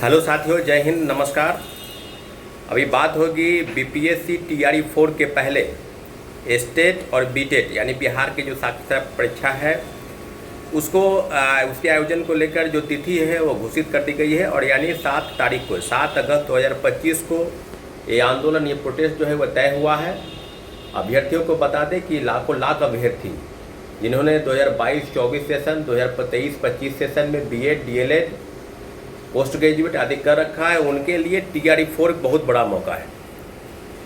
Hello साथियों, जय हिंद, नमस्कार। अभी बात होगी बीपीएससी टीआरई 4 के पहले स्टेट और बीटेट यानी बिहार की जो साक्षरता परीक्षा है उसके आयोजन को लेकर जो तिथि है वो घोषित कर दी गई है। और यानी 7 तारीख को 7 अगस्त 2025 को ये आंदोलन, ये प्रोटेस्ट जो है वह तय हुआ है। अभ्यर्थियों को बता दें कि लाखों लाख अभ्यर्थी जिन्होंने 2022-24 सेशन, 2023-25 सेशन में बीएड, डीएलएड, पोस्ट ग्रेजुएट आदि कर रखा है, उनके लिए टीआरई 4 एक बहुत बड़ा मौका है।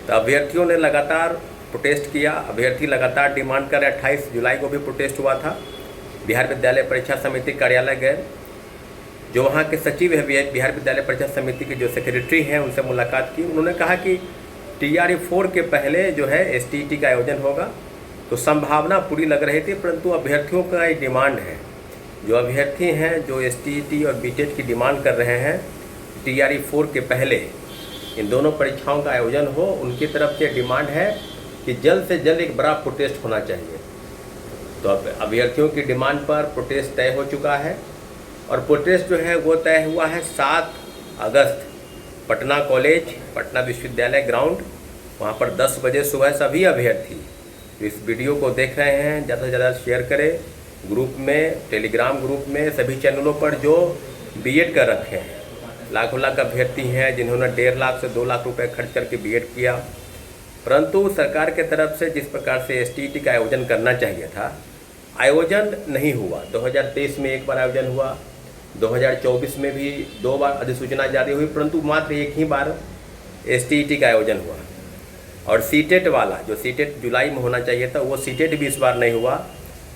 तो अभ्यर्थियों ने लगातार प्रोटेस्ट किया। अभ्यर्थी लगातार डिमांड कर 28 जुलाई को भी प्रोटेस्ट हुआ था। बिहार विद्यालय परीक्षा समिति कार्यालय गए। जो वहाँ के सचिव है बिहार विद्यालय परीक्षा समिति के जो सेक्रेटरी हैं, उनसे मुलाकात की। उन्होंने कहा कि टीआरई 4 के पहले जो है एसटीईटी का आयोजन होगा। तो संभावना पूरी लग रही थी, परंतु अभ्यर्थियों का एक डिमांड है। जो अभ्यर्थी हैं जो एसटीईटी और बीटेट की डिमांड कर रहे हैं टीआरई 4 के पहले इन दोनों परीक्षाओं का आयोजन हो, उनकी तरफ से डिमांड है कि जल्द से जल्द एक बड़ा प्रोटेस्ट होना चाहिए। तो अब अभ्यर्थियों की डिमांड पर प्रोटेस्ट तय हो चुका है और प्रोटेस्ट जो है वो तय हुआ है 7 अगस्त पटना कॉलेज, पटना विश्वविद्यालय ग्राउंड। वहाँ पर 10 बजे सुबह सभी अभ्यर्थी जो इस वीडियो को देख रहे हैं ज़्यादा से ज़्यादा शेयर करें, ग्रुप में, टेलीग्राम ग्रुप में, सभी चैनलों पर जो बीएड कर रखे हैं। लाखों लाख अभ्यर्थी हैं जिन्होंने 1.5 लाख से 2 लाख रुपए खर्च करके बीएड किया, परंतु सरकार के तरफ से जिस प्रकार से एसटीईटी का आयोजन करना चाहिए था, आयोजन नहीं हुआ। 2023 में एक बार आयोजन हुआ, 2024 में भी 2 बार अधिसूचना जारी हुई, परंतु मात्र एक ही बार एसटीईटी का आयोजन हुआ। और सीटेट वाला, जो सीटेट जुलाई में होना चाहिए था, वो सीटेट भी इस बार नहीं हुआ।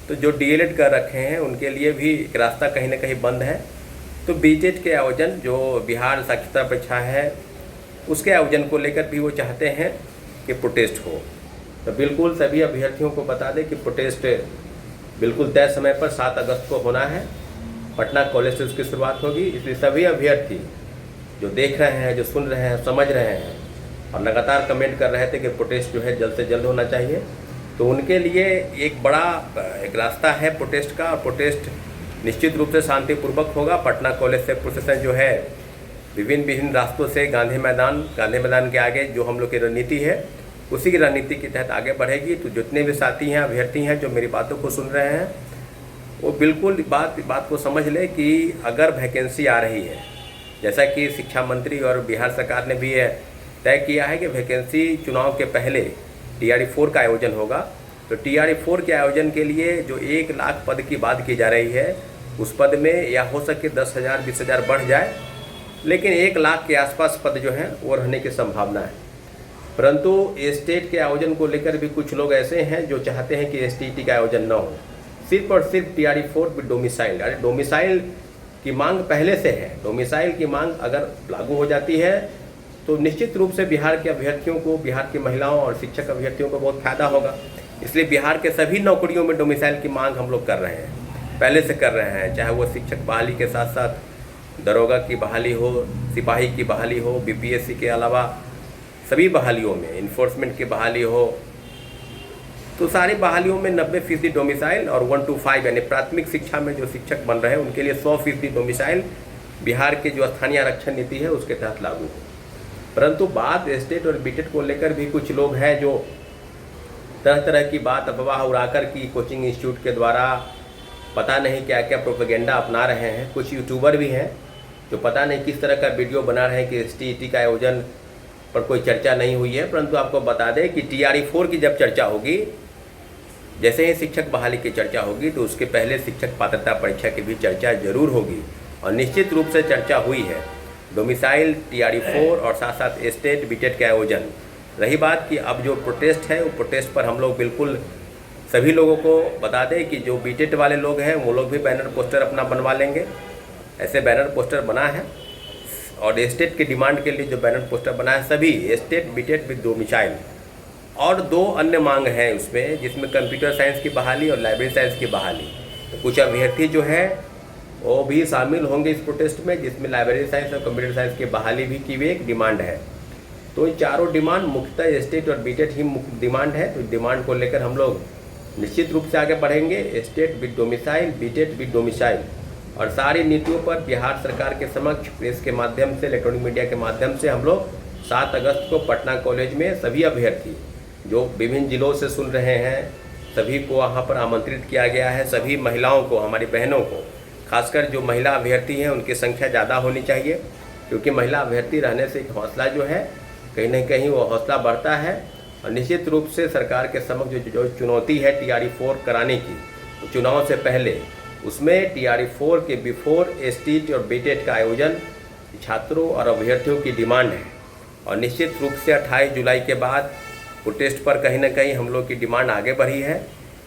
तो जो डीएलएड कर रखे हैं उनके लिए भी एक रास्ता कहीं ना कहीं बंद है। तो बीटेट के आयोजन, जो बिहार साक्षरता परीक्षा है, उसके आयोजन को लेकर भी वो चाहते हैं कि प्रोटेस्ट हो। तो बिल्कुल सभी अभ्यर्थियों को बता दें कि प्रोटेस्ट बिल्कुल तय समय पर 7 अगस्त को होना है। पटना कॉलेज से उसकी शुरुआत होगी। इसलिए सभी अभ्यर्थी जो देख रहे हैं, जो सुन रहे हैं, समझ रहे हैं और लगातार कमेंट कर रहे थे कि प्रोटेस्ट जो है जल्द से जल्द होना चाहिए, तो उनके लिए एक बड़ा एक रास्ता है प्रोटेस्ट का। और प्रोटेस्ट निश्चित रूप से शांतिपूर्वक होगा। पटना कॉलेज से प्रोसेसन जो है विभिन्न रास्तों से गांधी मैदान के आगे जो हम लोग की रणनीति है, उसी की रणनीति के तहत आगे बढ़ेगी। तो जितने भी साथी हैं, अभ्यर्थी हैं जो मेरी बातों को सुन रहे हैं, वो बिल्कुल बात को समझ ले कि अगर वैकेंसी आ रही है, जैसा कि शिक्षा मंत्री और बिहार सरकार ने भी तय किया है कि वैकेंसी चुनाव के पहले टीआरई 4 का आयोजन होगा। तो टीआरई 4 के आयोजन के लिए जो 1 लाख पद की बात की जा रही है, उस पद में या हो सके 10,000 20,000 बढ़ जाए, लेकिन 1 लाख के आसपास पद जो हैं वो रहने की संभावना है। परंतु स्टेट के आयोजन को लेकर भी कुछ लोग ऐसे हैं जो चाहते हैं कि एसटीईटी का आयोजन न हो, सिर्फ और सिर्फ टीआरई 4 विद डोमिसाइल। अरे डोमिसाइल की मांग पहले से है। डोमिसाइल की मांग अगर लागू हो जाती है तो निश्चित रूप से बिहार के अभ्यर्थियों को, बिहार की महिलाओं और शिक्षक अभ्यर्थियों को बहुत फायदा होगा। इसलिए बिहार के सभी नौकरियों में डोमिसाइल की मांग हम लोग कर रहे हैं, पहले से कर रहे हैं। चाहे वो शिक्षक बहाली के साथ साथ दरोगा की बहाली हो, सिपाही की बहाली हो, बीपीएससी के अलावा सभी बहालियों में, इन्फोर्समेंट की बहाली हो, तो सारी बहालियों में 90% डोमिसाइल और 1 to 5 यानी प्राथमिक शिक्षा में जो शिक्षक बन रहे हैं उनके लिए 100% डोमिसाइल बिहार के जो स्थानीय आरक्षण नीति है उसके तहत लागू हो। परंतु बात स्टेट और बीटेट को लेकर भी कुछ लोग हैं जो तरह तरह की बात अफवाह उड़ाकर की कोचिंग इंस्टीट्यूट के द्वारा पता नहीं क्या क्या प्रोपेगेंडा अपना रहे हैं। कुछ यूट्यूबर भी हैं जो पता नहीं किस तरह का वीडियो बना रहे हैं कि एसटीईटी का आयोजन पर कोई चर्चा नहीं हुई है। परंतु आपको बता दें कि टीआरई 4 की जब चर्चा होगी, जैसे ही शिक्षक बहाली की चर्चा होगी, तो उसके पहले शिक्षक पात्रता परीक्षा की भी चर्चा जरूर होगी। और निश्चित रूप से चर्चा हुई है डोमिसाइल, टीआरई 4 और साथ साथ स्टेट बीटेट के आयोजन। रही बात कि अब जो प्रोटेस्ट है, वो प्रोटेस्ट पर हम लोग बिल्कुल सभी लोगों को बता दें कि जो बीटेट वाले लोग हैं वो लोग भी बैनर पोस्टर अपना बनवा लेंगे। ऐसे बैनर पोस्टर बना है और स्टेट की डिमांड के लिए जो बैनर पोस्टर बना है, सभी स्टेट बीटेट विद डोमिसाइल। और 2 अन्य मांग हैं उसमें, जिसमें कंप्यूटर साइंस की बहाली और लाइब्रेरी साइंस की बहाली। तो कुछ अभ्यर्थी जो है वो भी शामिल होंगे इस प्रोटेस्ट में, जिसमें लाइब्रेरी साइंस और कंप्यूटर साइंस की बहाली भी की हुई एक डिमांड है। तो इन चारों डिमांड मुख्यतः स्टेट और बीटेट ही मुख्य डिमांड है। तो डिमांड को लेकर हम लोग निश्चित रूप से आगे बढ़ेंगे। State with domicile, बीटेट with domicile, और सारी नीतियों पर बिहार सरकार के समक्ष प्रेस के माध्यम से, इलेक्ट्रॉनिक मीडिया के माध्यम से हम लोग 7 अगस्त को पटना कॉलेज में सभी अभ्यर्थी जो विभिन्न जिलों से सुन रहे हैं सभी को वहाँ पर आमंत्रित किया गया है। सभी महिलाओं को, हमारी बहनों को, खासकर जो महिला अभ्यर्थी हैं उनकी संख्या ज़्यादा होनी चाहिए, क्योंकि महिला अभ्यर्थी रहने से एक हौसला जो है कहीं ना कहीं वो हौसला बढ़ता है। और निश्चित रूप से सरकार के समक्ष जो चुनौती है TRE 4 कराने की, चुनाव से पहले उसमें TRE 4 के बिफोर STET और BTET का आयोजन छात्रों और अभ्यर्थियों की डिमांड है। और निश्चित रूप से 28 जुलाई के बाद प्रोटेस्ट पर कहीं ना कहीं हम लोग की डिमांड आगे बढ़ी है।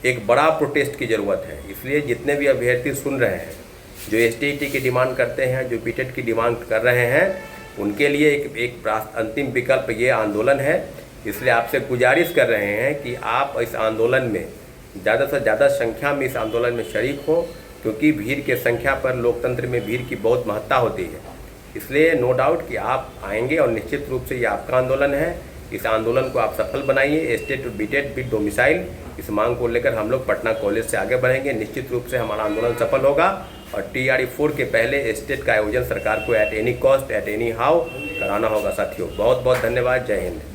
एक बड़ा प्रोटेस्ट की ज़रूरत है, इसलिए जितने भी अभ्यर्थी सुन रहे हैं जो STET की डिमांड करते हैं, जो BTET की डिमांड कर रहे हैं, उनके लिए एक अंतिम विकल्प ये आंदोलन है। इसलिए आपसे गुजारिश कर रहे हैं कि आप इस आंदोलन में ज़्यादा से ज़्यादा संख्या में इस आंदोलन में शरीक हो, क्योंकि भीड़ के संख्या पर लोकतंत्र में भीड़ की बहुत महत्ता होती है। इसलिए नो डाउट कि आप आएंगे और निश्चित रूप से ये आपका आंदोलन है। इस आंदोलन को आप सफल बनाइए। STET और BTET विद डोमिसाइल, इस मांग को लेकर हम लोग पटना कॉलेज से आगे बढ़ेंगे। निश्चित रूप से हमारा आंदोलन सफल होगा और TRE 4 के पहले STET का आयोजन सरकार को at any cost, at any how कराना होगा। साथियों बहुत बहुत धन्यवाद। जय हिंद।